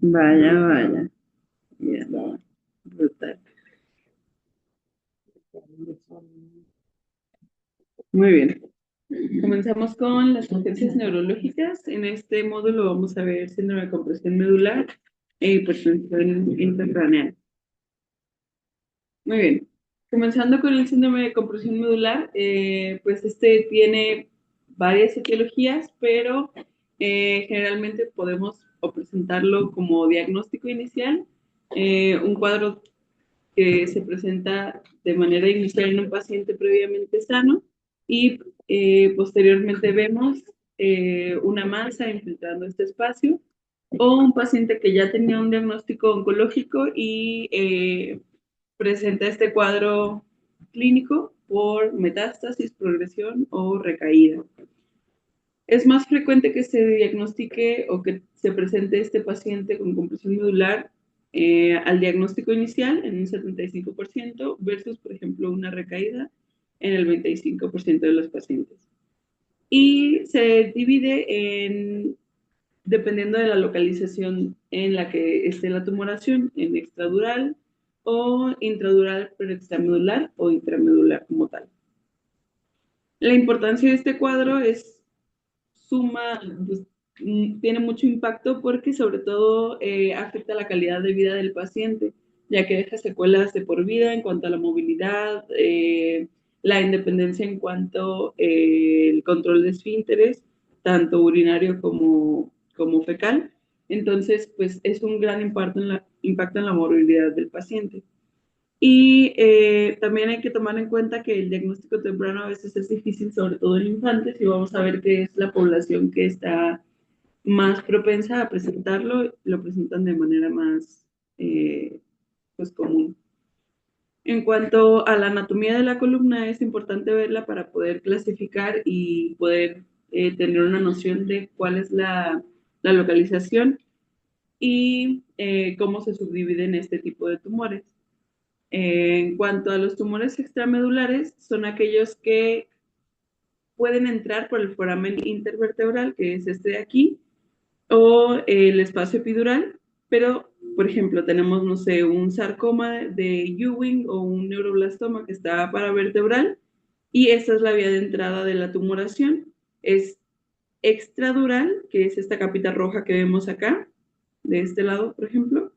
Vaya, vaya. Bien, brutal. Muy bien. Comenzamos con las urgencias neurológicas. En este módulo vamos a ver síndrome de compresión medular e hipertensión intracraneal. Muy bien. Comenzando con el síndrome de compresión medular, pues este tiene varias etiologías, pero generalmente podemos o presentarlo como diagnóstico inicial, un cuadro que se presenta de manera inicial en un paciente previamente sano y posteriormente vemos una masa infiltrando este espacio o un paciente que ya tenía un diagnóstico oncológico y presenta este cuadro clínico por metástasis, progresión o recaída. Es más frecuente que se diagnostique o que se presente este paciente con compresión medular al diagnóstico inicial en un 75% versus, por ejemplo, una recaída en el 25% de los pacientes. Y se divide dependiendo de la localización en la que esté la tumoración, en extradural o intradural, pero extramedular o intramedular como tal. La importancia de este cuadro es suma, pues, tiene mucho impacto porque sobre todo afecta la calidad de vida del paciente, ya que deja secuelas de por vida en cuanto a la movilidad, la independencia en cuanto al control de esfínteres, tanto urinario como fecal. Entonces, pues es un gran impacto en la movilidad del paciente. Y también hay que tomar en cuenta que el diagnóstico temprano a veces es difícil, sobre todo en infantes, y vamos a ver que es la población que está más propensa a presentarlo, lo presentan de manera más pues común. En cuanto a la anatomía de la columna, es importante verla para poder clasificar y poder tener una noción de cuál es la localización y cómo se subdividen este tipo de tumores. En cuanto a los tumores extramedulares, son aquellos que pueden entrar por el foramen intervertebral, que es este de aquí, o el espacio epidural, pero, por ejemplo, tenemos, no sé, un sarcoma de Ewing o un neuroblastoma que está paravertebral, y esta es la vía de entrada de la tumoración. Es extradural, que es esta capita roja que vemos acá, de este lado, por ejemplo.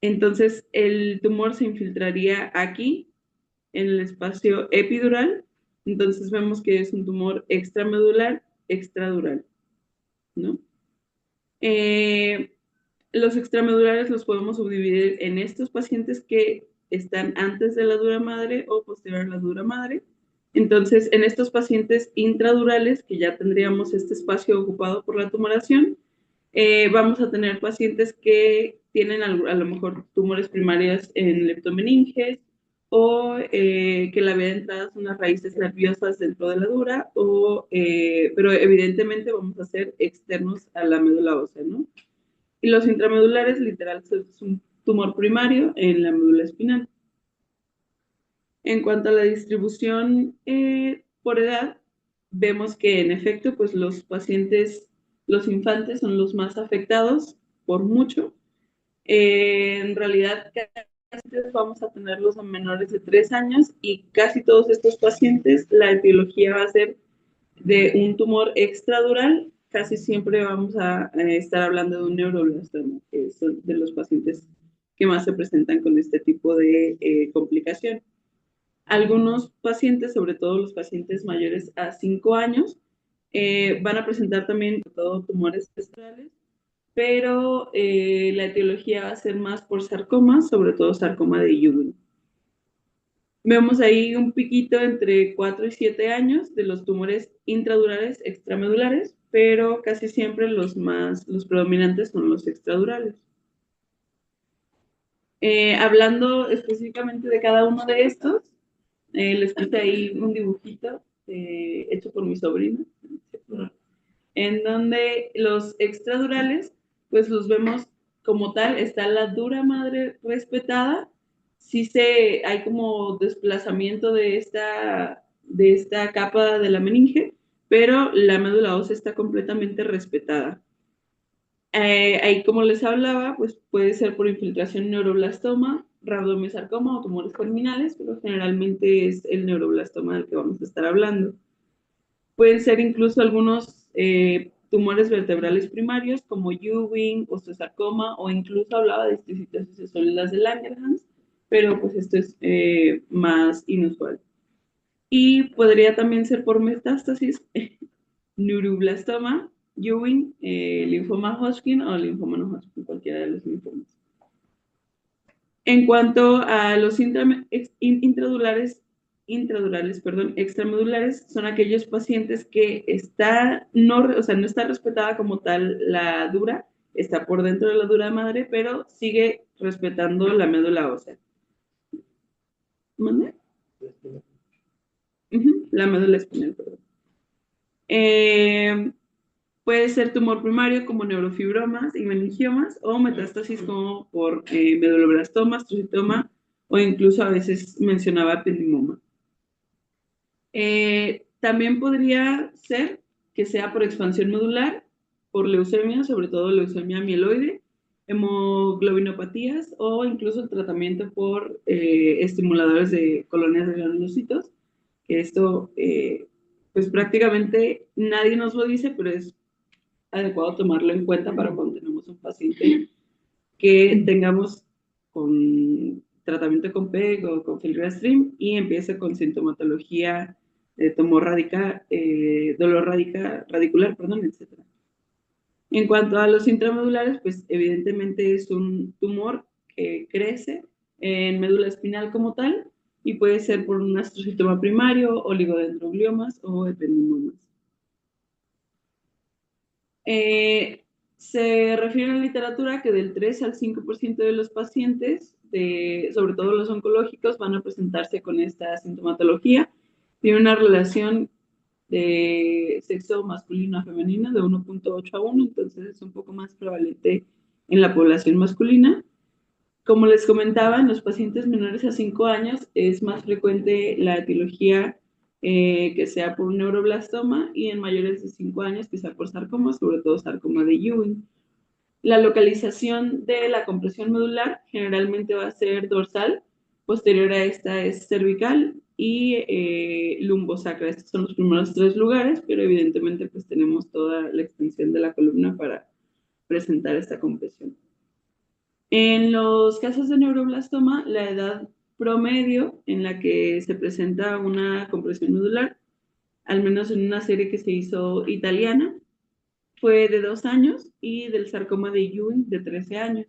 Entonces, el tumor se infiltraría aquí en el espacio epidural, entonces vemos que es un tumor extramedular, extradural, ¿no? Eh, los extramedulares los podemos subdividir en estos pacientes que están antes de la dura madre o posterior a la dura madre. Entonces, en estos pacientes intradurales, que ya tendríamos este espacio ocupado por la tumoración, vamos a tener pacientes que tienen a lo mejor tumores primarios en leptomeninges o que la vía de entrada son las raíces nerviosas dentro de la dura, pero evidentemente vamos a ser externos a la médula ósea, ¿no? Y los intramedulares, literal, es un tumor primario en la médula espinal. En cuanto a la distribución por edad, vemos que en efecto, pues los pacientes, los infantes son los más afectados por mucho. En realidad, casi vamos a tenerlos a menores de 3 años y casi todos estos pacientes, la etiología va a ser de un tumor extradural. Casi siempre vamos a estar hablando de un neuroblastoma, que son de los pacientes que más se presentan con este tipo de complicación. Algunos pacientes, sobre todo los pacientes mayores a 5 años, van a presentar también todo tumores cerebrales, pero la etiología va a ser más por sarcoma, sobre todo sarcoma de Ewing. Vemos ahí un piquito entre 4 y 7 años de los tumores intradurales, extramedulares, pero casi siempre los predominantes son los extradurales. Hablando específicamente de cada uno de estos, les puse ahí un dibujito hecho por mi sobrino, en donde los extradurales, pues los vemos como tal, está la dura madre respetada, sí hay como desplazamiento de esta capa de la meninge, pero la médula ósea está completamente respetada. Ahí, como les hablaba, pues puede ser por infiltración neuroblastoma, rabdomesarcoma o tumores germinales, pero generalmente es el neuroblastoma del que vamos a estar hablando. Pueden ser incluso algunos tumores vertebrales primarios como Ewing, osteosarcoma o incluso hablaba de histiocytosis de células de Langerhans, pero pues esto es más inusual. Y podría también ser por metástasis, neuroblastoma, Ewing, linfoma Hodgkin o linfoma no Hodgkin, cualquiera de los linfomas. En cuanto a los intradurales, perdón, extramedulares, son aquellos pacientes que o sea, no está respetada como tal la dura, está por dentro de la dura madre, pero sigue respetando la médula ósea. ¿Mande? La médula espinal, perdón. Eh, Puede ser tumor primario como neurofibromas y meningiomas o metástasis como por meduloblastoma, astrocitoma o incluso a veces mencionaba ependimoma. También podría ser que sea por expansión medular, por leucemia, sobre todo leucemia mieloide, hemoglobinopatías o incluso el tratamiento por estimuladores de colonias de granulocitos, que esto pues prácticamente nadie nos lo dice, pero es adecuado tomarlo en cuenta para cuando tenemos un paciente que tengamos con tratamiento con PEG o con filgrastim y empiece con sintomatología de tumor dolor radicular, perdón, etc. En cuanto a los intramedulares, pues evidentemente es un tumor que crece en médula espinal como tal y puede ser por un astrocitoma primario, oligodendrogliomas o ependimomas. Se refiere en la literatura que del 3 al 5% de los pacientes, sobre todo los oncológicos, van a presentarse con esta sintomatología. Tiene una relación de sexo masculino a femenino de 1.8 a 1, entonces es un poco más prevalente en la población masculina. Como les comentaba, en los pacientes menores a 5 años es más frecuente la etiología que sea por un neuroblastoma y en mayores de 5 años que sea por sarcoma, sobre todo sarcoma de Ewing. La localización de la compresión medular generalmente va a ser dorsal, posterior a esta es cervical y lumbosacra. Estos son los primeros tres lugares, pero evidentemente pues tenemos toda la extensión de la columna para presentar esta compresión. En los casos de neuroblastoma, la edad promedio en la que se presenta una compresión medular, al menos en una serie que se hizo italiana, fue de 2 años y del sarcoma de Ewing de 13 años.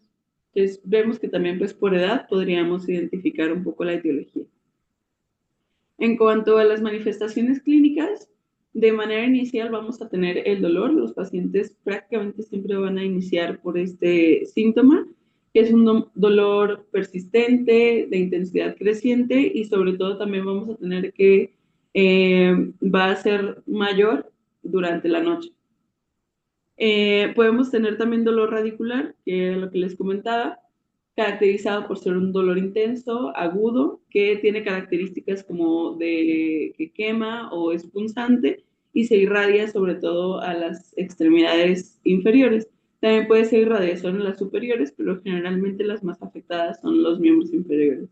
Entonces, vemos que también pues por edad podríamos identificar un poco la etiología. En cuanto a las manifestaciones clínicas, de manera inicial vamos a tener el dolor. Los pacientes prácticamente siempre van a iniciar por este síntoma, que es un dolor persistente, de intensidad creciente y sobre todo también vamos a tener que va a ser mayor durante la noche. Podemos tener también dolor radicular, que es lo que les comentaba, caracterizado por ser un dolor intenso, agudo, que tiene características como de que quema o es punzante y se irradia sobre todo a las extremidades inferiores. También puede ser irradiación en las superiores, pero generalmente las más afectadas son los miembros inferiores.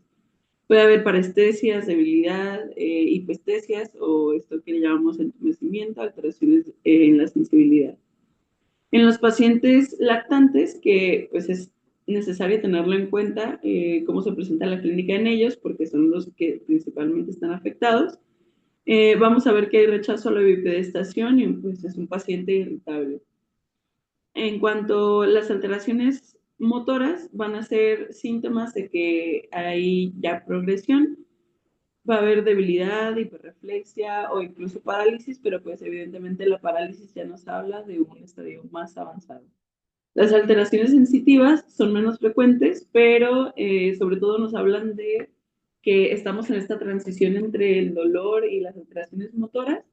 Puede haber parestesias, debilidad, hipestesias o esto que llamamos entumecimiento, alteraciones en la sensibilidad. En los pacientes lactantes, que pues es necesario tenerlo en cuenta, cómo se presenta la clínica en ellos, porque son los que principalmente están afectados, vamos a ver que hay rechazo a la bipedestación y pues es un paciente irritable. En cuanto a las alteraciones motoras, van a ser síntomas de que hay ya progresión, va a haber debilidad, hiperreflexia o incluso parálisis, pero pues evidentemente la parálisis ya nos habla de un estadio más avanzado. Las alteraciones sensitivas son menos frecuentes, pero sobre todo nos hablan de que estamos en esta transición entre el dolor y las alteraciones motoras,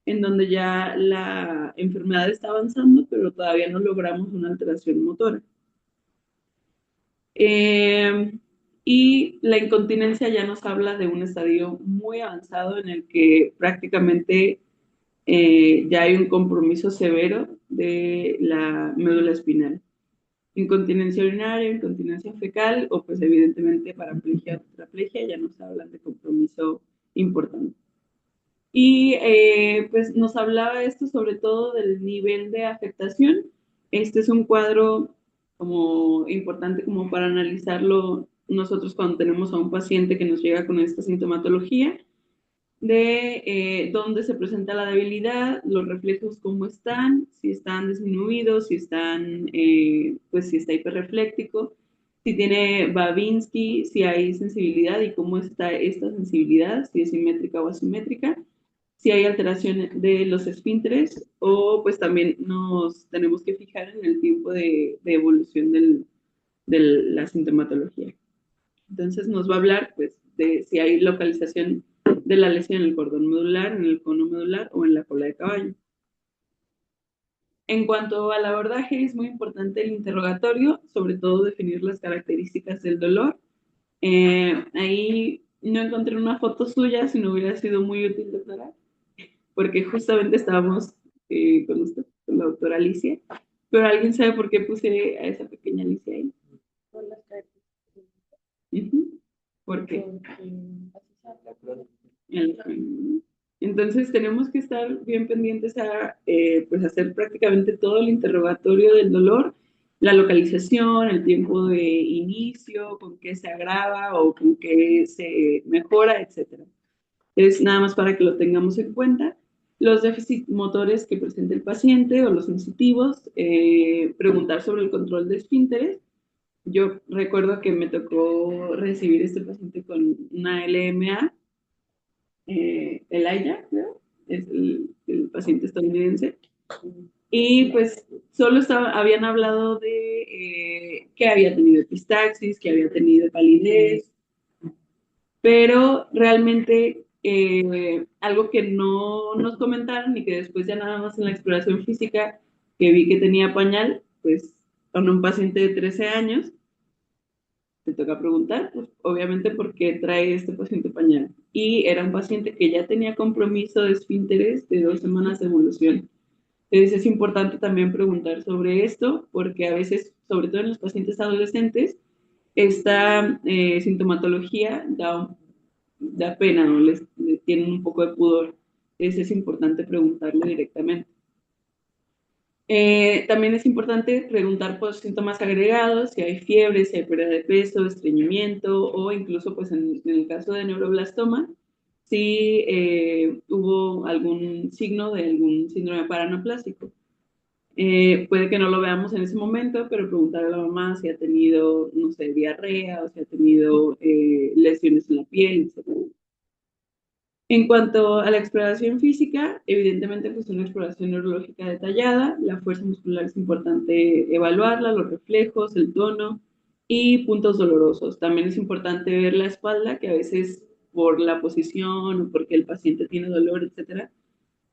en donde ya la enfermedad está avanzando, pero todavía no logramos una alteración motora. Eh, y la incontinencia ya nos habla de un estadio muy avanzado en el que prácticamente ya hay un compromiso severo de la médula espinal. incontinencia urinaria, incontinencia fecal o pues evidentemente paraplegia o tetraplegia, ya nos hablan de compromiso importante. Y pues nos hablaba esto sobre todo del nivel de afectación. Este es un cuadro como importante como para analizarlo nosotros cuando tenemos a un paciente que nos llega con esta sintomatología de dónde se presenta la debilidad, los reflejos cómo están, si están disminuidos, si están, pues si está hiperrefléctico, si tiene Babinski, si hay sensibilidad y cómo está esta sensibilidad, si es simétrica o asimétrica, si hay alteración de los esfínteres o pues también nos tenemos que fijar en el tiempo de evolución de la sintomatología. Entonces nos va a hablar pues de si hay localización de la lesión en el cordón medular, en el cono medular o en la cola de caballo. En cuanto al abordaje, es muy importante el interrogatorio, sobre todo definir las características del dolor. Ahí no encontré una foto suya, si no hubiera sido muy útil, doctora, porque justamente estábamos con usted, con la doctora Alicia, pero ¿alguien sabe por qué puse a esa pequeña Alicia ahí? Por las características. ¿Por qué? Entonces tenemos que estar bien pendientes a pues hacer prácticamente todo el interrogatorio del dolor, la localización, el tiempo de inicio, con qué se agrava o con qué se mejora, etcétera. Es nada más para que lo tengamos en cuenta. Los déficits motores que presenta el paciente o los sensitivos, preguntar sobre el control de esfínteres. Yo recuerdo que me tocó recibir este paciente con una LMA, el AYA, creo, es el paciente estadounidense. Y pues solo habían hablado de que había tenido epistaxis, que había tenido palidez, pero realmente algo que no nos comentaron y que después ya nada más en la exploración física que vi que tenía pañal, pues con un paciente de 13 años, te toca preguntar, pues obviamente por qué trae este paciente pañal. Y era un paciente que ya tenía compromiso de esfínteres de 2 semanas de evolución. Entonces es importante también preguntar sobre esto, porque a veces, sobre todo en los pacientes adolescentes, esta sintomatología da pena o les tienen un poco de pudor. Entonces es importante preguntarle directamente. También es importante preguntar por síntomas agregados, si hay fiebre, si hay pérdida de peso, estreñimiento o incluso pues en el caso de neuroblastoma, si hubo algún signo de algún síndrome paranoplástico. Puede que no lo veamos en ese momento, pero preguntar a la mamá si ha tenido, no sé, diarrea o si ha tenido lesiones en la piel, etc. En cuanto a la exploración física, evidentemente pues una exploración neurológica detallada, la fuerza muscular es importante evaluarla, los reflejos, el tono y puntos dolorosos. También es importante ver la espalda, que a veces por la posición o porque el paciente tiene dolor, etcétera,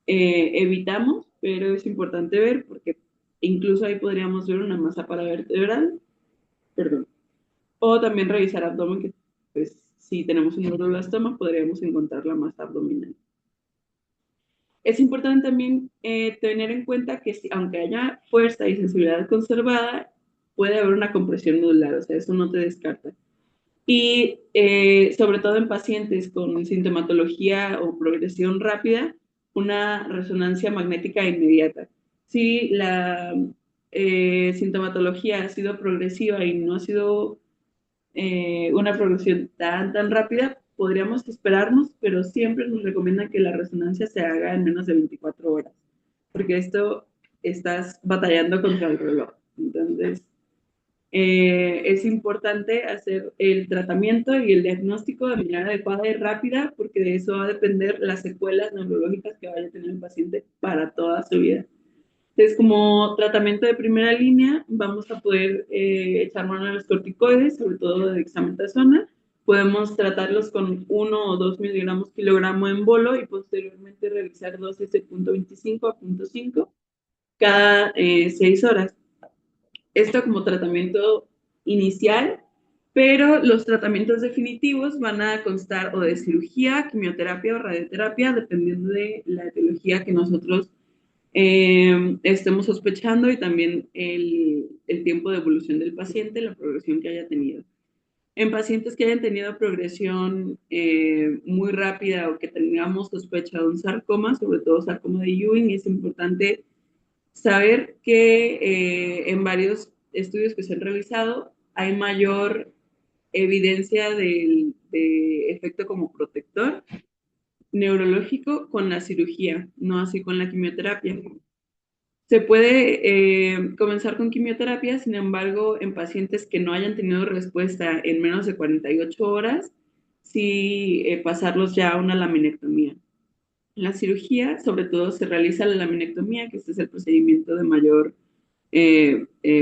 evitamos, pero es importante ver porque incluso ahí podríamos ver una masa paravertebral, perdón, o también revisar abdomen, que pues si tenemos un neuroblastoma podríamos encontrar la masa abdominal. Es importante también tener en cuenta que aunque haya fuerza y sensibilidad conservada, puede haber una compresión medular, o sea, eso no te descarta. Y sobre todo en pacientes con sintomatología o progresión rápida, una resonancia magnética inmediata. Si la sintomatología ha sido progresiva y no ha sido una progresión tan rápida, podríamos esperarnos, pero siempre nos recomiendan que la resonancia se haga en menos de 24 horas, porque esto estás batallando contra el reloj. Entonces, es importante hacer el tratamiento y el diagnóstico de manera adecuada y rápida, porque de eso va a depender las secuelas neurológicas que vaya a tener el paciente para toda su vida. Entonces, como tratamiento de primera línea, vamos a poder echar mano a los corticoides, sobre todo de dexametasona. Podemos tratarlos con 1 o 2 miligramos kilogramo en bolo y posteriormente realizar dosis de 0.25 a 0.5 cada 6 horas. Esto como tratamiento inicial, pero los tratamientos definitivos van a constar o de cirugía, quimioterapia o radioterapia, dependiendo de la etiología que nosotros estemos sospechando y también el tiempo de evolución del paciente, la progresión que haya tenido. En pacientes que hayan tenido progresión muy rápida o que tengamos sospecha de un sarcoma, sobre todo sarcoma de Ewing, es importante saber que en varios estudios que se han realizado hay mayor evidencia de efecto como protector neurológico con la cirugía, no así con la quimioterapia. Se puede comenzar con quimioterapia, sin embargo, en pacientes que no hayan tenido respuesta en menos de 48 horas, sí pasarlos ya a una laminectomía. En la cirugía, sobre todo, se realiza la laminectomía, que este es el procedimiento de mayor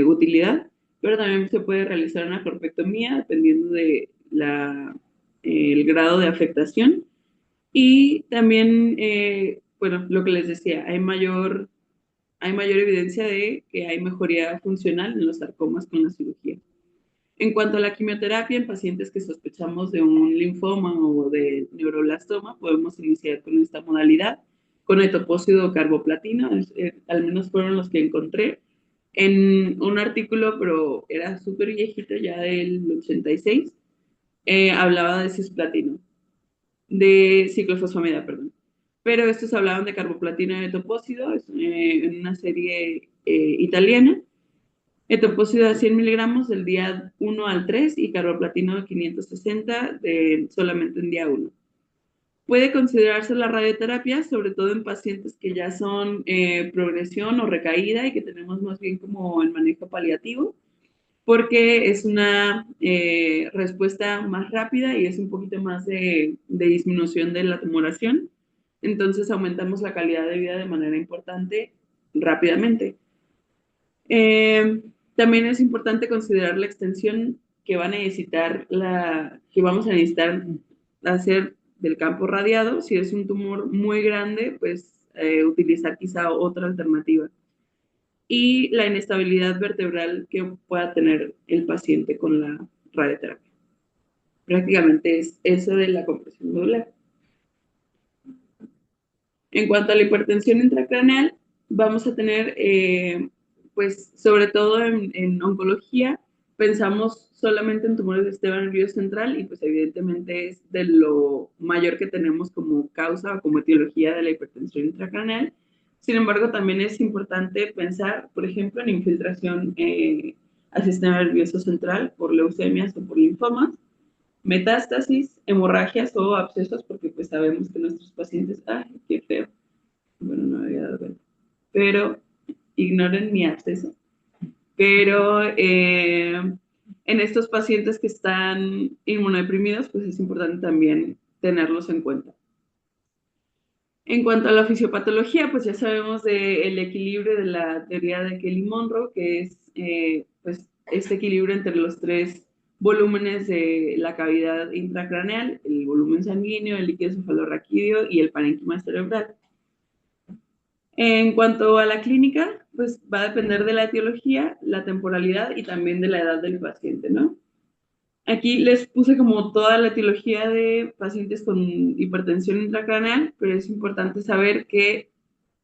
utilidad, pero también se puede realizar una corpectomía dependiendo de el grado de afectación. Y también, bueno, lo que les decía, hay mayor evidencia de que hay mejoría funcional en los sarcomas con la cirugía. En cuanto a la quimioterapia, en pacientes que sospechamos de un linfoma o de neuroblastoma, podemos iniciar con esta modalidad, con etopósido o carboplatino, al menos fueron los que encontré en un artículo, pero era súper viejito, ya del 86, hablaba de cisplatino, de ciclofosfamida, perdón. Pero estos hablaban de carboplatino y etopósido, en una serie italiana. Etopósido de 100 miligramos del día 1 al 3 y carboplatino de 560 solamente en día 1. Puede considerarse la radioterapia, sobre todo en pacientes que ya son progresión o recaída y que tenemos más bien como el manejo paliativo, porque es una respuesta más rápida y es un poquito más de disminución de la tumoración. Entonces aumentamos la calidad de vida de manera importante rápidamente. Eh, También es importante considerar la extensión que va a necesitar que vamos a necesitar hacer del campo radiado. Si es un tumor muy grande, pues utilizar quizá otra alternativa. Y la inestabilidad vertebral que pueda tener el paciente con la radioterapia. Prácticamente es eso de la compresión medular. En cuanto a la hipertensión intracraneal, vamos a tener, pues, sobre todo en oncología, pensamos solamente en tumores del sistema nervioso central y pues evidentemente es de lo mayor que tenemos como causa o como etiología de la hipertensión intracraneal. Sin embargo, también es importante pensar, por ejemplo, en infiltración al sistema nervioso central por leucemias o por linfomas, metástasis, hemorragias o abscesos, porque pues sabemos que nuestros pacientes, ay, qué feo, bueno, no había dado cuenta, pero ignoren mi absceso. Pero en estos pacientes que están inmunodeprimidos, pues es importante también tenerlos en cuenta. En cuanto a la fisiopatología, pues ya sabemos del equilibrio de la teoría de Kelly Monroe, que es pues este equilibrio entre los tres volúmenes de la cavidad intracraneal, el volumen sanguíneo, el líquido cefalorraquídeo y el parénquima cerebral. En cuanto a la clínica, pues va a depender de la etiología, la temporalidad y también de la edad del paciente, ¿no? Aquí les puse como toda la etiología de pacientes con hipertensión intracraneal, pero es importante saber que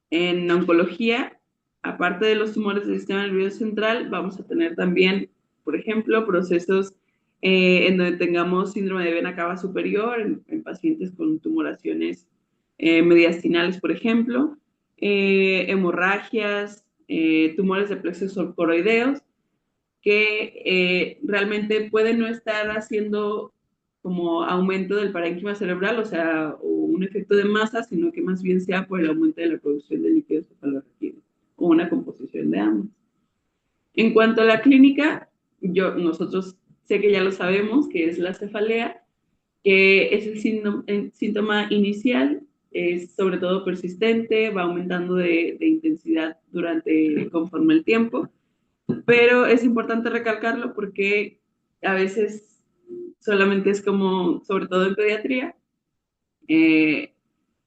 en oncología, aparte de los tumores del sistema nervioso central, vamos a tener también, por ejemplo, procesos en donde tengamos síndrome de vena cava superior, en pacientes con tumoraciones mediastinales, por ejemplo, hemorragias, tumores de plexos coroideos, que realmente pueden no estar haciendo como aumento del parénquima cerebral, o sea, o un efecto de masa, sino que más bien sea por el aumento de la producción de líquido cefalorraquídeo, o una composición de ambos. En cuanto a la clínica, nosotros sé que ya lo sabemos, que es la cefalea, que es el síntoma inicial, es sobre todo persistente, va aumentando de intensidad conforme el tiempo, pero es importante recalcarlo porque a veces solamente es como, sobre todo en pediatría, eh,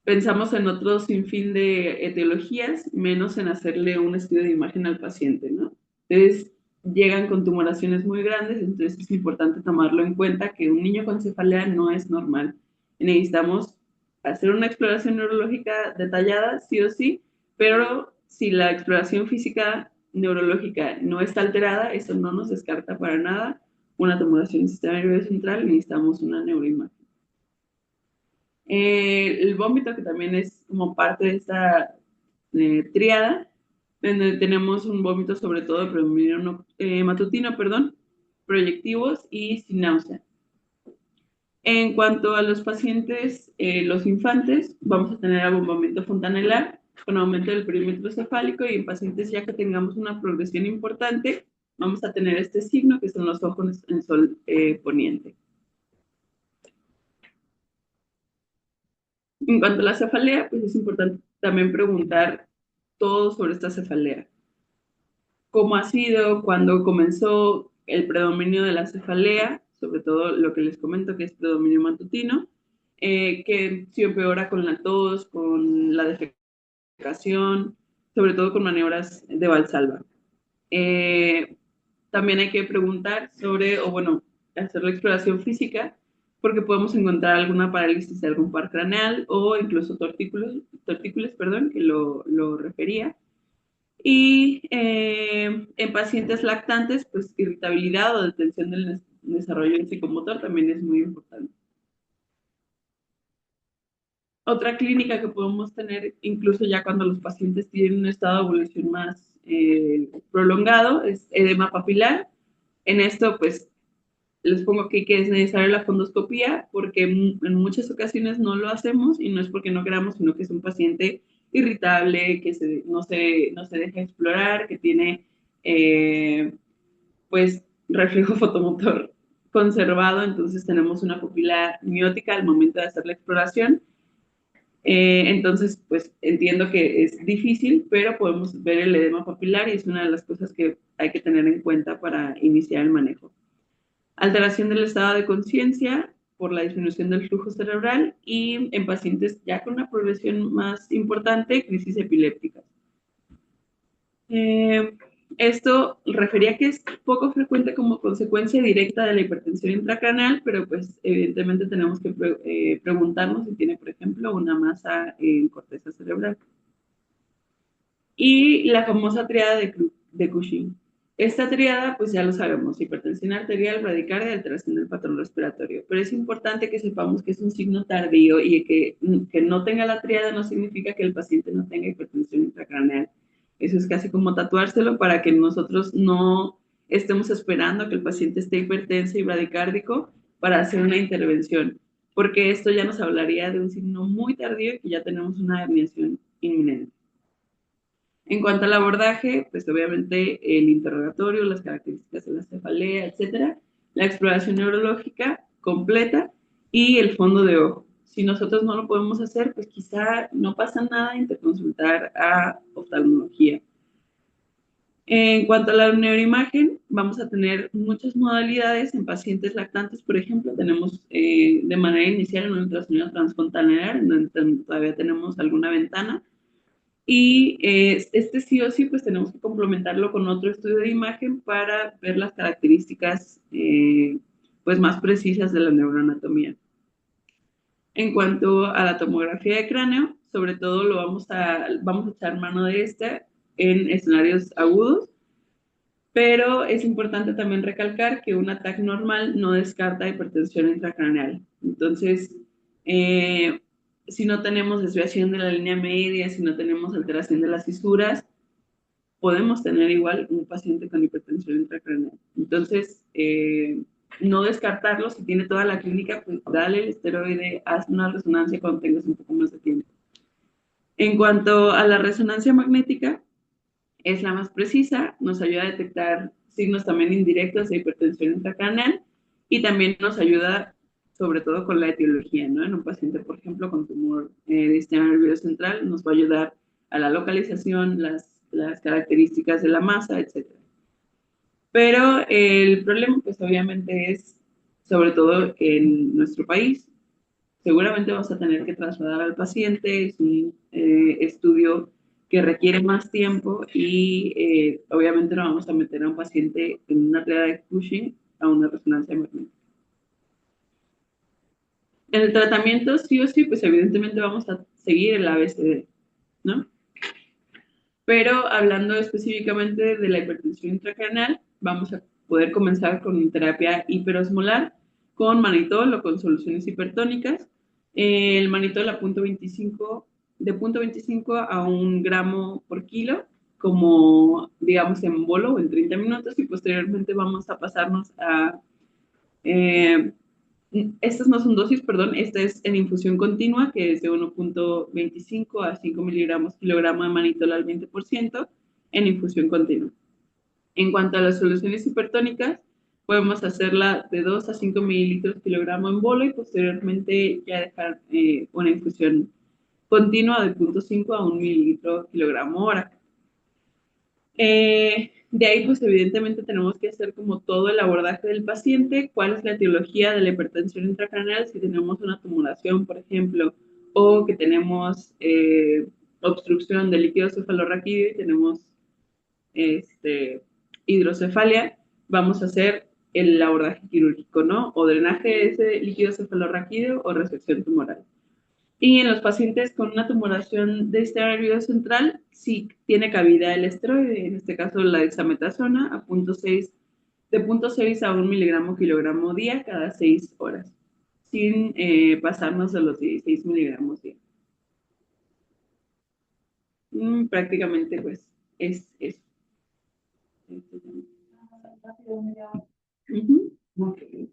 pensamos en otro sinfín de etiologías, menos en hacerle un estudio de imagen al paciente, ¿no? Entonces, llegan con tumoraciones muy grandes, entonces es importante tomarlo en cuenta que un niño con cefalea no es normal. Necesitamos hacer una exploración neurológica detallada, sí o sí, pero si la exploración física neurológica no está alterada, eso no nos descarta para nada una tumoración del sistema nervioso central, necesitamos una neuroimagen. El vómito, que también es como parte de esta tríada, donde tenemos un vómito sobre todo de predominio matutino, perdón, proyectivos y sin náusea. En cuanto a los pacientes, los infantes, vamos a tener abombamiento fontanelar con aumento del perímetro cefálico y en pacientes ya que tengamos una progresión importante, vamos a tener este signo que son los ojos en sol poniente. En cuanto a la cefalea, pues es importante también preguntar todo sobre esta cefalea. ¿Cómo ha sido? ¿Cuándo comenzó el predominio de la cefalea? Sobre todo lo que les comento que es predominio matutino, que si empeora con la tos, con la defecación, sobre todo con maniobras de Valsalva. También hay que preguntar sobre, o bueno, hacer la exploración física, porque podemos encontrar alguna parálisis de algún par craneal o incluso tortícolis, perdón, que lo refería. Y en pacientes lactantes, pues irritabilidad o detención del desarrollo psicomotor también es muy importante. Otra clínica que podemos tener, incluso ya cuando los pacientes tienen un estado de evolución más prolongado, es edema papilar. En esto, pues, les pongo aquí que es necesaria la fondoscopía porque en muchas ocasiones no lo hacemos y no es porque no queramos, sino que es un paciente irritable, que no se deja explorar, que tiene pues reflejo fotomotor conservado, entonces tenemos una pupila miótica al momento de hacer la exploración. Entonces, pues entiendo que es difícil, pero podemos ver el edema papilar y es una de las cosas que hay que tener en cuenta para iniciar el manejo. Alteración del estado de conciencia por la disminución del flujo cerebral y en pacientes ya con una progresión más importante, crisis epilépticas. Eh, Esto refería que es poco frecuente como consecuencia directa de la hipertensión intracraneal, pero pues evidentemente tenemos que preguntarnos si tiene, por ejemplo, una masa en corteza cerebral. Y la famosa triada de Cushing. Esta triada, pues ya lo sabemos, hipertensión arterial, bradicardia y alteración del patrón respiratorio. Pero es importante que sepamos que es un signo tardío y que no tenga la triada no significa que el paciente no tenga hipertensión intracraneal. Eso es casi como tatuárselo para que nosotros no estemos esperando a que el paciente esté hipertenso y bradicárdico para hacer una intervención, porque esto ya nos hablaría de un signo muy tardío y que ya tenemos una herniación inminente. En cuanto al abordaje, pues obviamente el interrogatorio, las características de la cefalea, etcétera, la exploración neurológica completa y el fondo de ojo. Si nosotros no lo podemos hacer, pues quizá no pasa nada interconsultar a oftalmología. En cuanto a la neuroimagen, vamos a tener muchas modalidades en pacientes lactantes, por ejemplo, tenemos de manera inicial un ultrasonido transfontanelar, en donde todavía tenemos alguna ventana, y este sí o sí, pues tenemos que complementarlo con otro estudio de imagen para ver las características pues más precisas de la neuroanatomía. En cuanto a la tomografía de cráneo, sobre todo vamos a echar mano de esta en escenarios agudos, pero es importante también recalcar que un ataque normal no descarta hipertensión intracraneal. Entonces, eh, si no tenemos desviación de la línea media, si no tenemos alteración de las fisuras, podemos tener igual un paciente con hipertensión intracraneal. Entonces, no descartarlo, si tiene toda la clínica, pues dale el esteroide, haz una resonancia cuando tengas un poco más de tiempo. En cuanto a la resonancia magnética, es la más precisa, nos ayuda a detectar signos también indirectos de hipertensión intracraneal y también nos ayuda sobre todo con la etiología, ¿no? En un paciente, por ejemplo, con tumor de sistema nervioso central, nos va a ayudar a la localización, las características de la masa, etc. Pero el problema, pues obviamente es, sobre todo en nuestro país, seguramente vamos a tener que trasladar al paciente, es un estudio que requiere más tiempo y obviamente no vamos a meter a un paciente en una tarea de Cushing a una resonancia magnética. En el tratamiento, sí o sí, pues evidentemente vamos a seguir el ABCD, ¿no? Pero hablando específicamente de la hipertensión intracraneal, vamos a poder comenzar con terapia hiperosmolar, con manitol o con soluciones hipertónicas. El manitol a punto 25, de punto 25 a 1 gramo por kilo, como digamos en bolo o en 30 minutos, y posteriormente vamos a pasarnos a eh, estas no son dosis, perdón, esta es en infusión continua, que es de 1,25 a 5 miligramos kilogramo de manitol al 20% en infusión continua. En cuanto a las soluciones hipertónicas, podemos hacerla de 2 a 5 mililitros kilogramo en bolo y posteriormente ya dejar una infusión continua de 0,5 a 1 mililitro kilogramo hora. De ahí, pues evidentemente tenemos que hacer como todo el abordaje del paciente, cuál es la etiología de la hipertensión intracraneal, si tenemos una tumoración, por ejemplo, o que tenemos obstrucción del líquido cefalorraquídeo y tenemos hidrocefalia, vamos a hacer el abordaje quirúrgico, ¿no? O drenaje de ese líquido cefalorraquídeo o resección tumoral. Y en los pacientes con una tumoración de sistema nervioso central, sí tiene cabida el esteroide, en este caso la dexametasona, a 0,6, de 0,6 a 1 miligramo kilogramo día cada 6 horas, sin pasarnos de los 16 miligramos día. Prácticamente, pues, es eso. Okay.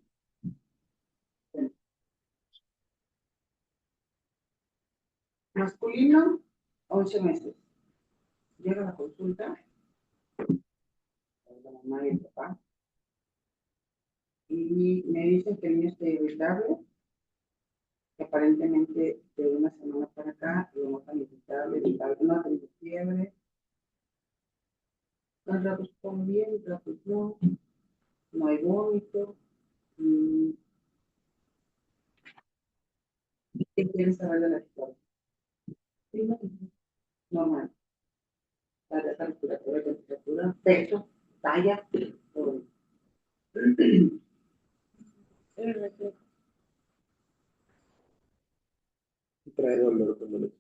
Masculino, 11 meses. Llega a la consulta, la mamá y el papá, y me dicen que el niño está irritable, que aparentemente de una semana para acá lo notan irritable, no tengo fiebre, los ratos están bien, los ratos no hay vómito. ¿Qué quieres saber de la historia? Normal. La temperatura, peso, talla, todo. Trae dolor cuando le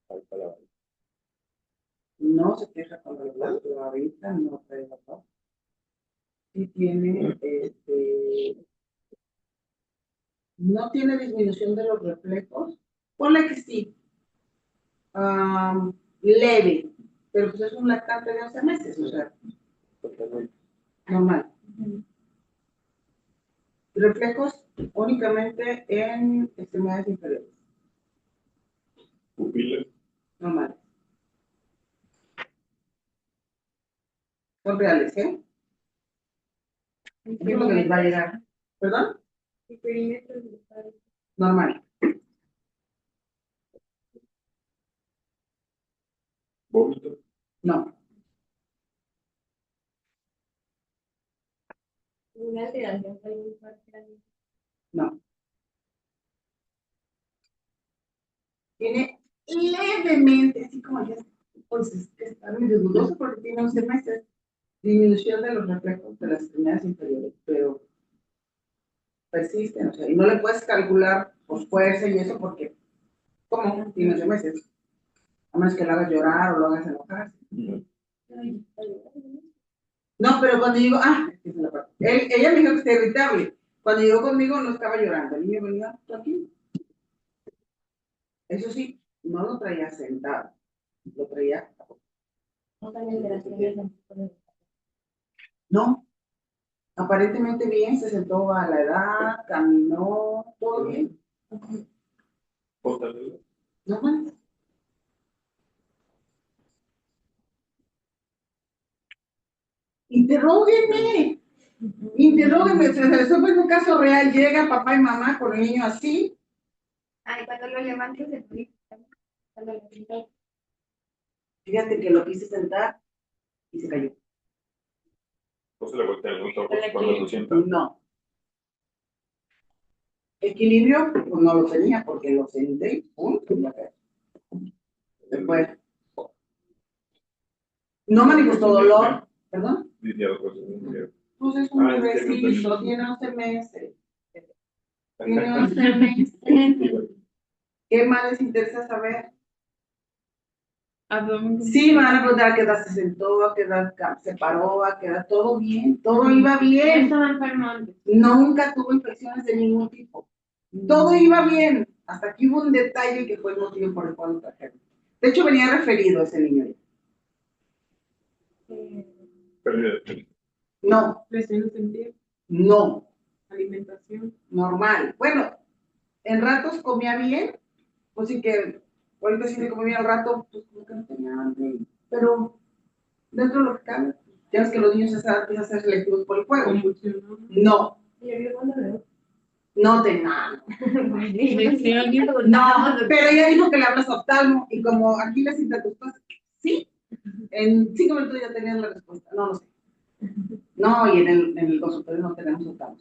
falta la vaina. No se queja con el dolor ahorita, no trae dolor. Sí tiene, no tiene disminución de los reflejos. Ponle que sí, leve, pero pues es un lactante de 11 meses, o sea, Totalmente. normal. Reflejos únicamente en extremidades inferiores. Pupilas. Normal. Son reales, ¿eh? Eso es lo que les va a llegar. ¿Perdón? Normal. Vómito. No. Una alteración No. Tiene levemente, así como ya, pues está medio dudoso porque tiene 11 meses, disminución de los reflejos de las extremidades inferiores, pero persisten, o sea, y no le puedes calcular por fuerza y eso porque, ¿cómo? Tiene 11 meses. A menos que lo hagas llorar o lo hagas enojar. No, pero cuando digo, esa es la parte. Ella me dijo que está irritable. Cuando llegó conmigo no estaba llorando, el niño venía tranquilo. Eso sí, no lo traía sentado, lo traía. No, aparentemente bien, se sentó a la edad, caminó, todo bien. Fortaleza. No más. Interróguenme, interróguenme, eso fue un caso real, llega papá y mamá con el niño así. Ay, cuando lo levantes de tu cuando lo pintas. Fíjate que lo quise sentar y se cayó. No se le voltea los ojos cuando lo sienta. No. Equilibrio, pues no lo tenía porque lo senté y ¡pum! Después. No manifestó dolor. ¿Perdón? Diría otra cosa. Pues es un bebecito, tiene 11 meses. Tiene 11 meses. ¿Qué más les interesa saber? Abdomen. Sí, me van a preguntar a qué edad se sentó, a qué edad se paró, a qué edad todo bien, todo iba No bien. estaba enfermo antes. Nunca tuvo infecciones de ningún tipo. Todo iba bien. Hasta que hubo un detalle que fue el motivo por el cual lo trajeron. De hecho, venía referido ese niño. Pérdida de peso. No, Lesiones en piel, no, alimentación. normal. Bueno, en ratos comía bien, pues sí que, ahorita sí le comí bien al rato, pues como que no tenía hambre, pero dentro de lo que cabe, ya ves que los niños a esa edad empiezan a ser selectivos por el juego. Convulsión. No, ¿Y yo vivo cuando veo? no te nada. Sí, alguien. No, pero ella dijo que le hablas oftalmo y como aquí les interruptas, sí, en 5 minutos ya tenías la respuesta. No, no sé. No, y en el consultorio no tenemos oftalmo.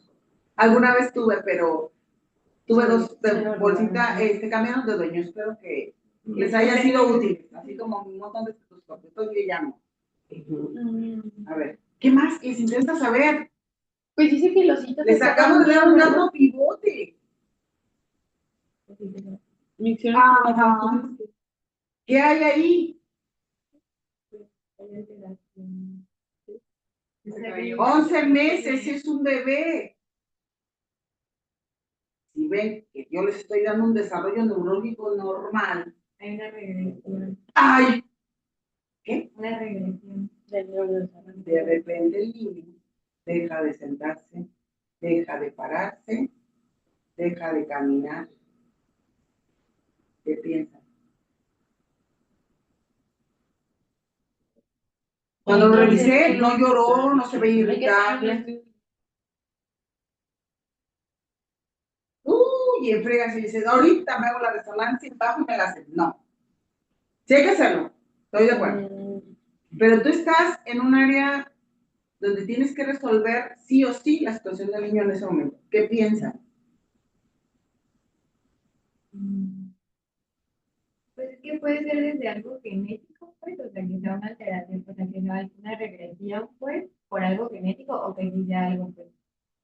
Alguna vez tuve, pero tuve dos bolsitas, cambiaron de dueño. Espero que les haya sido útil, así como un montón de estetoscopios. Entonces le llamo. A ver, ¿qué más les interesa saber? Pues dice que los hitos Les acabo de dar un dato pivote. Micciones. Ajá. ¿Qué hay ahí? 11 meses, es un bebé. Si ven que yo les estoy dando un desarrollo neurológico normal. Hay una regresión. ¡Ay! ¿Qué? Una regresión del neurodesarrollo. De repente el niño deja de sentarse, deja de pararse, deja de caminar. ¿Qué piensan? Cuando lo revisé, no lloró, no se veía irritable. Y en frega se dice, ahorita me hago la resonancia y bajo y me la hacen. No. Sí hay que hacerlo, estoy de acuerdo. Pero tú estás en un área donde tienes que resolver sí o sí la situación del niño en ese momento. ¿Qué piensan? Pues es que puede ser desde algo genético, pues, o sea, que sea una alteración, o sea, que sea una regresión, pues, por algo genético, o que sí sea algo, pues,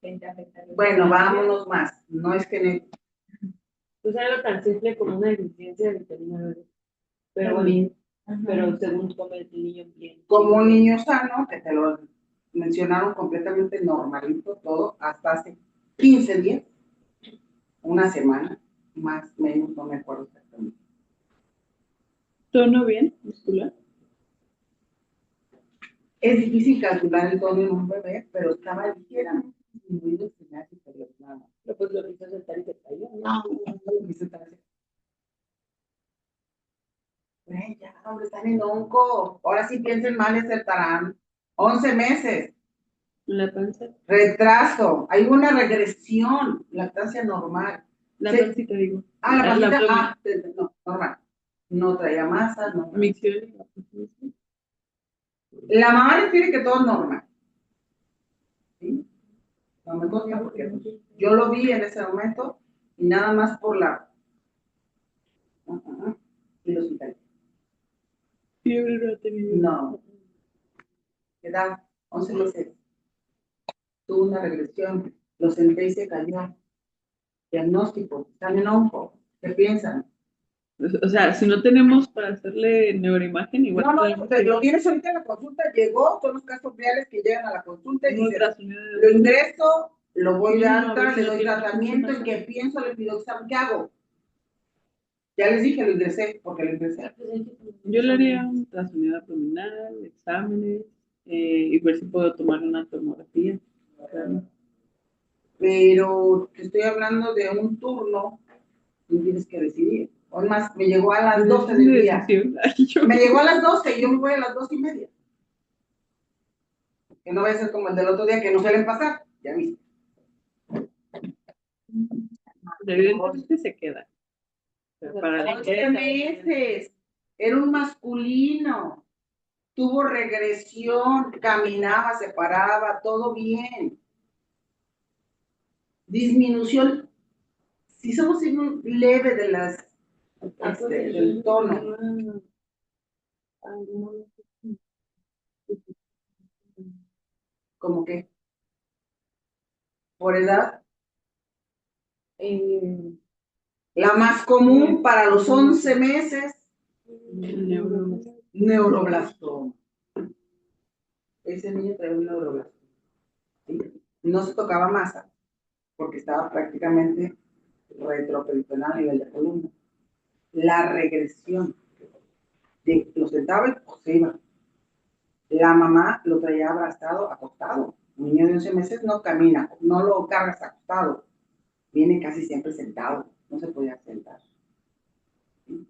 que te afecta. Bueno, vámonos más. No es genético. Pues algo tan simple como una deficiencia de vitamina D. Pero También. pero según come el niño bien. Como un niño sano, que te lo mencionaron completamente normalito todo, hasta hace 15 días, una semana, más o menos, no me acuerdo exactamente. ¿Tono bien? ¿Muscular? Es difícil calcular el tono en un bebé, pero estaba ligeramente disminuido el señal superior. Nada más. Pero pues lo hizo sentar y se cayó. No, lo hice tan así. Ya, hombre, están en onco. Ahora sí piensen mal, acertarán. 11 meses. La panza. Retraso. Hay una regresión. Lactancia normal. La Sí. pancita, digo. La pancita, abdomen. no, normal. No traía masa, no. Micciones. La mamá les pide que todo es normal. ¿Sí? No me consta porque pues, yo lo vi en ese momento y nada más por la. Y los italianos. Fiebre no ha tenido. No. Edad, 11 meses. Tuvo una regresión. Lo senté y se cayó. Diagnóstico. Están en onco. ¿Qué piensan? O sea, si no tenemos para hacerle neuroimagen, igual No, podemos lo tienes ahorita en la consulta, llegó, son los casos reales que llegan a la consulta y dicen, ultrasonido de lo ingreso, lo voy de No, a ver alta, si le no doy tiene tratamiento, ¿en qué pienso? Le pido examen, ¿qué hago? Ya les dije, lo ingresé, porque lo ingresé. Yo le haría un ultrasonido abdominal, exámenes, y ver si puedo tomar una tomografía. Claro. Pero te estoy hablando de un turno, tú tienes que decidir. O más, me llegó a las 12 del día. Me llegó a las 12 y yo me voy a las 2:30. Que no vaya a ser como el del otro día que no suelen pasar, ya viste. Evidentemente se queda. Pero para 11 meses, era un masculino, tuvo regresión, caminaba, se paraba, todo bien. Disminución, si somos un leve de las, del tono. ¿Cómo que? Por edad. La más común para los 11 meses. Neuroblastoma. Ese niño traía un neuroblastoma. ¿Sí? No se tocaba masa porque estaba prácticamente retroperitonal a nivel de columna. La regresión de lo sentaba y pues, se iba. La mamá lo traía abrazado, acostado. Un niño de 11 meses no camina, no lo cargas acostado. Viene casi siempre sentado, no se podía sentar. ¿Sí?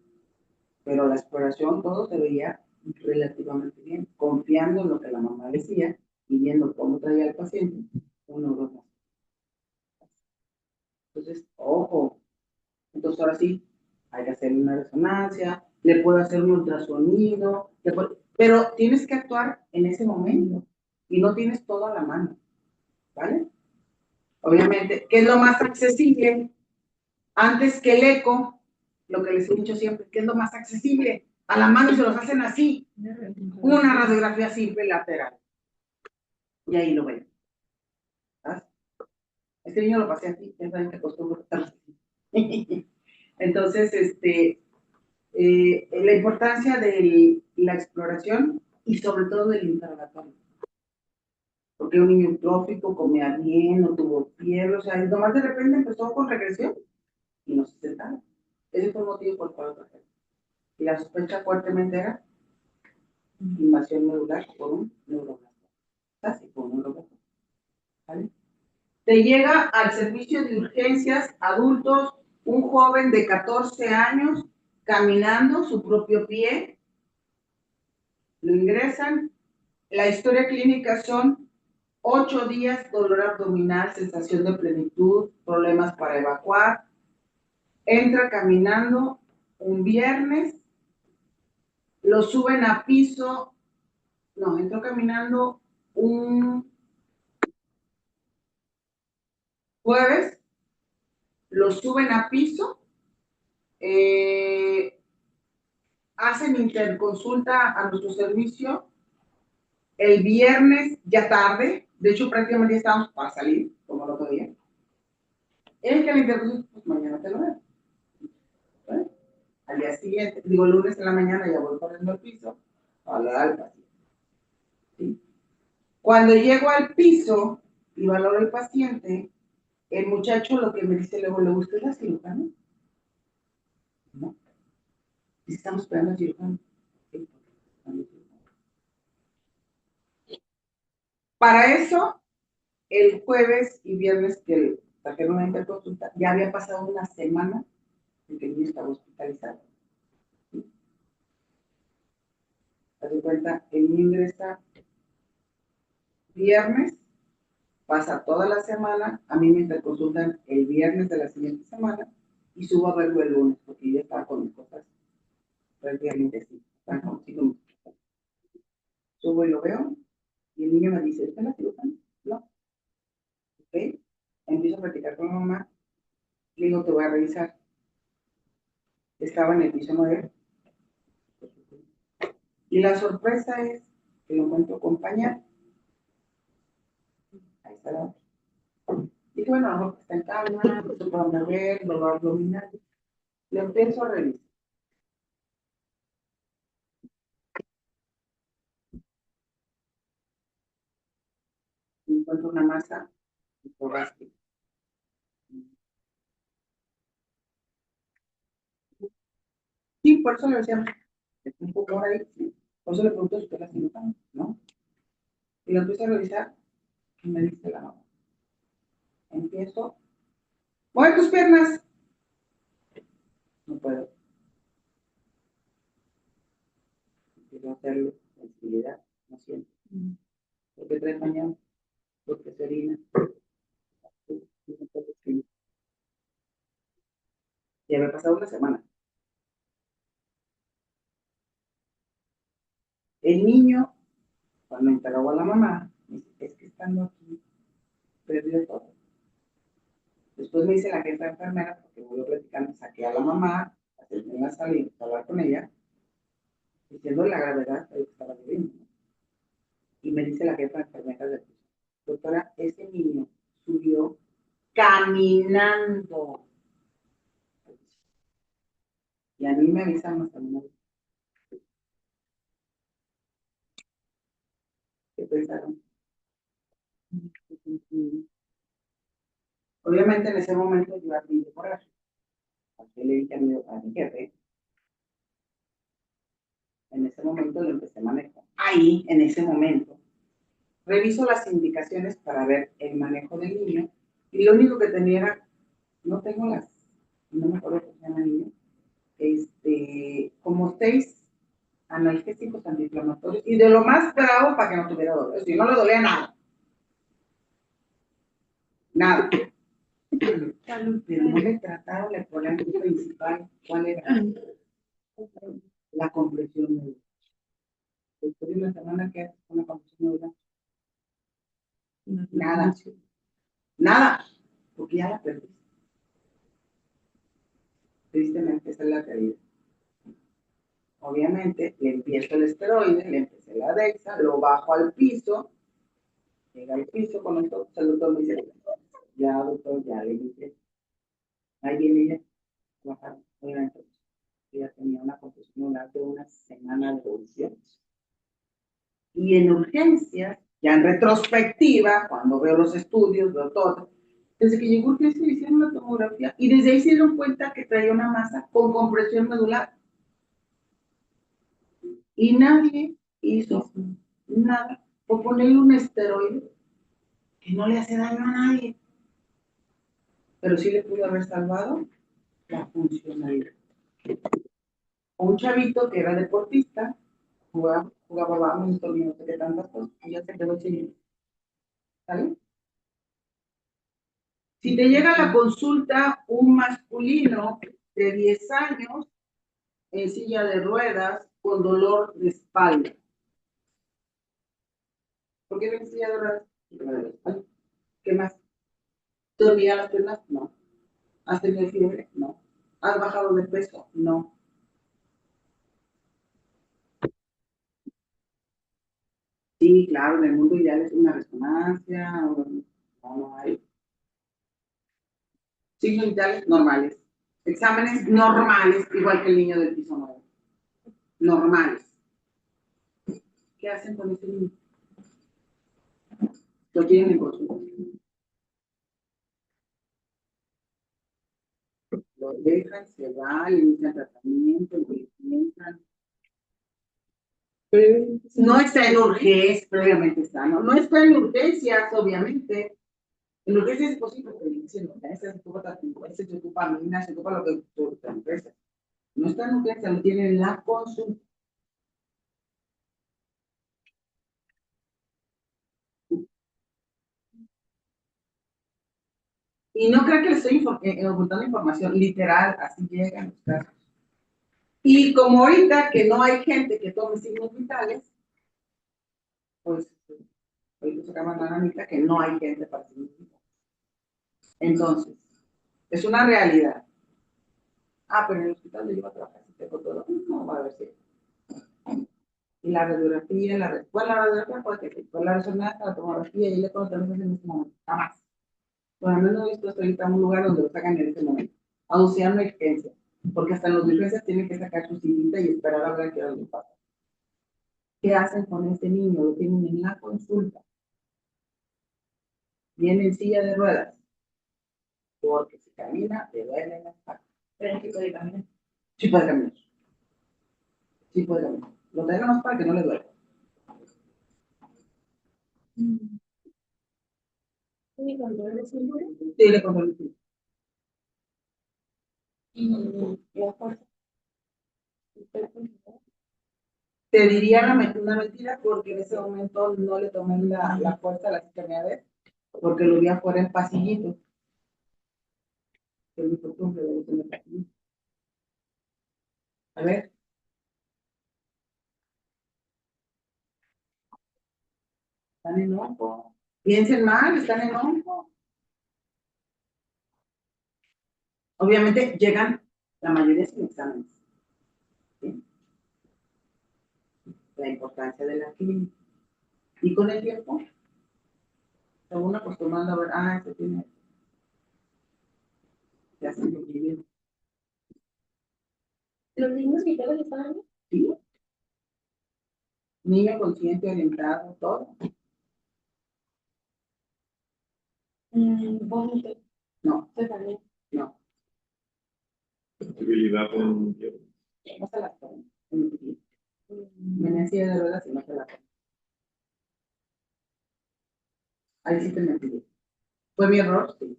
Pero la exploración todo se veía relativamente bien, confiando en lo que la mamá decía y viendo cómo traía el paciente, uno lo hace. Entonces, ojo, entonces ahora sí, hay que hacerle una resonancia, le puedo hacer un ultrasonido, pero tienes que actuar en ese momento y no tienes todo a la mano, ¿vale? Obviamente, ¿qué es lo más accesible? Antes que el eco, lo que les he dicho siempre, ¿qué es lo más accesible? A la mano y se los hacen así, una radiografía simple lateral. Y ahí lo ven. ¿Sabes? Este niño lo pasé así, ya saben que acostumbro estar así. Entonces, la importancia de la exploración y sobre todo del interrogatorio. Porque un niño eutrófico, comía bien, no tuvo fiebre, o sea, y nomás de repente empezó con regresión y no se sentaba. Ese fue el motivo por el cual lo trajeron. Y la sospecha fuertemente era invasión medular por un neuroblastoma. Casi por un neuroblastoma. ¿Vale? Te llega al servicio de urgencias adultos un joven de 14 años caminando su propio pie, lo ingresan. La historia clínica son 8 días, dolor abdominal, sensación de plenitud, problemas para evacuar. Entra caminando un viernes, lo suben a piso, no, entró caminando un jueves, lo suben a piso, eh, hacen interconsulta a nuestro servicio el viernes ya tarde, de hecho prácticamente ya estábamos para salir, como el otro día. El que la interconsulta, pues mañana te lo veo. ¿Vale? Al día siguiente, digo el lunes en la mañana ya voy corriendo al piso a hablar al paciente. ¿Sí? Cuando llego al piso y valoro al paciente, el muchacho lo que me dice luego, ¿le gusta la cirujana? ¿No? Y estamos esperando al cirujano. ¿Sí? Para eso, el jueves y viernes que trajeron una interconsulta, ya había pasado una semana en que el niño estaba hospitalizado. ¿Sí? Haz de cuenta, el niño ingresa viernes, pasa toda la semana, a mí me interconsultan el viernes de la siguiente semana y subo a verlo el lunes, porque ya estaba con mis cosas prácticamente así. Están como si no. Subo y lo veo, y el niño me dice, ¿está la cirujana? No. ¿Ok? Empiezo a platicar con la mamá, le digo, te voy a revisar. Estaba en el piso 9. Y la sorpresa es que lo encuentro con pañal. Ahí está la otra. Dije, bueno, a lo mejor está en cama, no se puede mover, dolor abdominal. Le empiezo a revisar. Y encuentro una masa histogástica. Sí, por eso le decía, es un poco por ahí, sí. Por eso le pregunto si usted la cirujana, ¿no? Y lo empiezo a revisar y me dice la mamá. Empiezo, mueve tus piernas. No puedo. Empiezo a hacerlo, sensibilidad, no siento. Porque trae mañana, porque se orina. Y había pasado una semana. El niño, cuando interrogó a la mamá, me dice, es que estando aquí, perdió todo. Después me dice la jefa enfermera, porque voy platicando, saqué a la mamá, hacerme una salida, hablar con ella, diciendo la gravedad de lo que estaba viviendo. Y me dice la jefa enfermera de piso, doctora, ese niño subió caminando. Y a mí me avisan hasta una vez. pensaron. Obviamente en ese momento yo aprendí por eso. Así le dije a mi jefe, en ese momento lo empecé a manejar. Ahí, en ese momento, reviso las indicaciones para ver el manejo del niño y lo único que tenía era, no tengo no me acuerdo cómo se llama el niño, como 6 analgésicos antiinflamatorios y de lo más bravo para que no tuviera dolor. Si no le dolía nada. Nada. Pero no le trataron el problema principal. ¿Cuál era? La compresión medular. Después de una semana que hace una compresión medular. Nada. Nada. Porque ya la perdí. Tristemente esa es la realidad. Obviamente le empiezo el esteroide, le empecé la Dexa, lo bajo al piso, llega al piso con esto, el doctor me dice, ya doctor, ya le dije, ahí viene ella, bajar, obviamente, ella tenía una compresión de una semana de evolución. Y en urgencias, ya en retrospectiva, cuando veo los estudios, veo todo, desde que llegó a urgencias le hicieron la tomografía y desde ahí se dieron cuenta que traía una masa con compresión medular. Y nadie hizo nada por ponerle un esteroide que no le hace daño a nadie, pero sí le pudo haber salvado la funcionalidad. Un chavito que era deportista, jugaba badminton y no sé qué tantas cosas, y ya se quedó sin. ¿Sale? Si te llega a la consulta un masculino de 10 años en silla de ruedas con dolor de espalda, ¿por qué en silla de ruedas? Dolor de espalda. ¿Qué más? ¿Dormía las piernas? No. ¿Has tenido fiebre? No. ¿Has bajado de peso? No. Sí, claro, en el mundo ideal es una resonancia, no hay. Signos vitales normales. Exámenes normales, igual que el niño del piso 9. Normales. ¿Qué hacen con ese niño? Lo tienen en consulta. Lo dejan, se va, le inician tratamiento, le piensan. No está en urgencias, previamente está, no está en urgencias, obviamente. En urgencias es posible, pero en urgencias se ocupa tratamiento, se ocupa minas, se ocupa lo que tú te empresas. No está en urgencias, lo tienen en la consulta. Y no creo que le estoy ocultando información, literal, así llegan los casos. Y como ahorita que no hay gente que tome signos vitales, pues ahorita se acaba la nanita que no hay gente para signos vitales. Entonces, es una realidad. Ah, pero en el hospital le llevo a trabajar si tengo todo. No, va a ver si. Y la radiografía, la radiografía puede que sí, pues la resonancia, la tomografía, y le contamos en este momento, jamás. Bueno, no he visto hasta ahorita un lugar donde lo sacan en este momento, aun sea una urgencia, porque hasta en los urgencias tienen que sacar su cita y esperar a ver qué algo pasa. ¿Qué hacen con este niño? Lo tienen en la consulta. Viene en silla de ruedas, porque si camina, le duele la espalda. Pero sí puede caminar. Sí puede caminar. Sí puede caminar. Lo tenemos para que no le duele. ¿Y con dolor de cintura? Sí, le controlo. Y la fuerza. Te diría una mentira porque en ese momento no le tomé la fuerza a la cisterna de porque lo vi afuera en pasillito. Que es mi costumbre de tener pasillito. A ver, están en ojo. Piensen mal, están en ojo. Obviamente llegan la mayoría sin exámenes. ¿Sí? La importancia de la clínica. Y con el tiempo, se uno acostumbrando a ver, este tiene, ya se lo vive. ¿Los signos vitales estaban bien? ¿Sí? Niño consciente, orientado, todo. Vómito, No, cefalea. no. Sensibilidad en piernas. No se la tomen. Venía así de ruedas y no se la tomen. Ahí sí te mentí. Fue mi error, sí.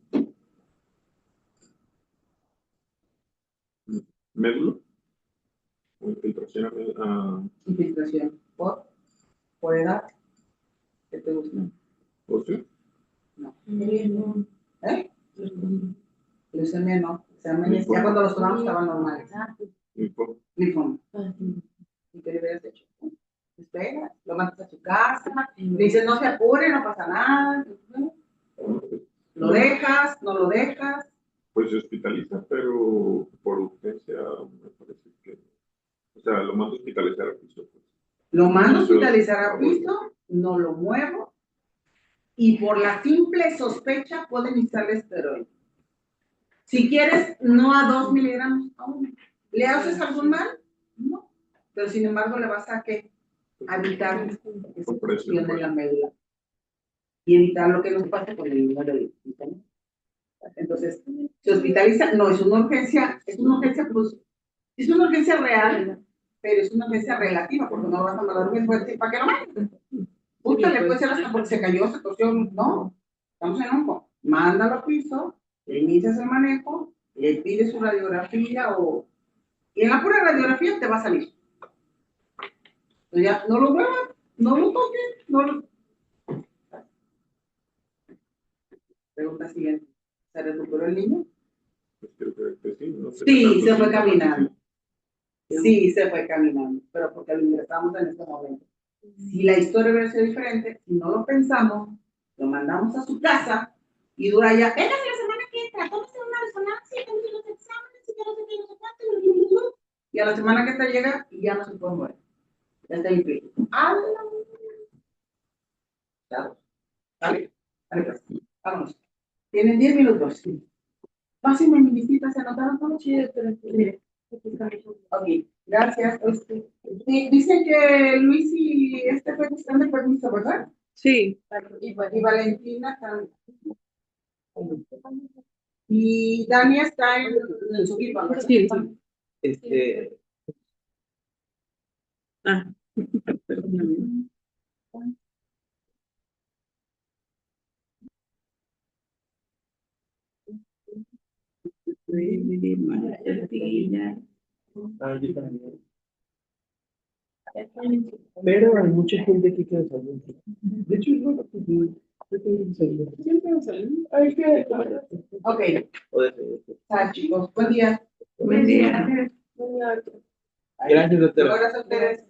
Médula. O infiltración a Infiltración. Por edad. ¿Qué te gusta? óseo. No. Mm. ¿Eh? Leucemia no. Exámenes, ya cuando los tomamos estaban normales. Linfoma. Linfoma. ¿Y qué le hubieras hecho? Espera, lo mandas a tu casa, le dices no se apure, no pasa nada. Lo dejas, no lo dejas. Pues se hospitaliza, pero por urgencia me parece que. O sea, lo mando a hospitalizar a piso. Pues. Lo mando a Eso- hospitalizar a piso, no lo muevo y por la simple sospecha pueden iniciarle esteroide. Si quieres, no a 2 miligramos, a 1. ¿Le haces algún mal? No. Pero sin embargo, le vas a ¿qué? A evitar que se presione la médula y evitar lo que nos pasa con el número de vitamina. Entonces, se hospitaliza, no, es una urgencia, pues, es una urgencia real, pero es una urgencia relativa, porque no vas a mandar urgencia, ¿para qué lo mandas? Puta, le puede ser hasta porque se cayó, se torció, no, estamos en un mándalo a piso, le inicias el manejo, le pides su radiografía y en la pura radiografía te va a salir. Entonces ya, no lo muevas, no lo toques, no lo... Pregunta siguiente, ¿se recuperó el niño? Pues creo que sí, no sé. Sí, se fue caminando. Sí, se fue caminando, pero porque lo ingresamos en este momento. Si la historia hubiera sido diferente, si no lo pensamos, lo mandamos a su casa y dura ya, véngase la semana que entra, tómese una resonancia, tómese los exámenes, y que no sé qué, no sé cuánto, y a la semana que entra llega y ya no se puede mover. Ya está limpio. ¡Ah! Claro. Vale, vale, pues. Vámonos. Tienen 10 minutos. Pásenme mi listita, se anotaron todo chido, pero mire. Ok, gracias. Dicen que Luis y pues están de permiso, ¿verdad? Sí, Y Valentina también. Y Dania está en su equipo, ¿verdad? sí, sí. Este, Ah, perdóname. Maravilla. yo también. Pero hay mucha gente que quiere salir. De hecho, es bueno que yo tengo que salir. Siempre salir. Hay que Ok, Puede ser. chicos, buen día. Buen día. Gracias, doctora. Gracias a ustedes.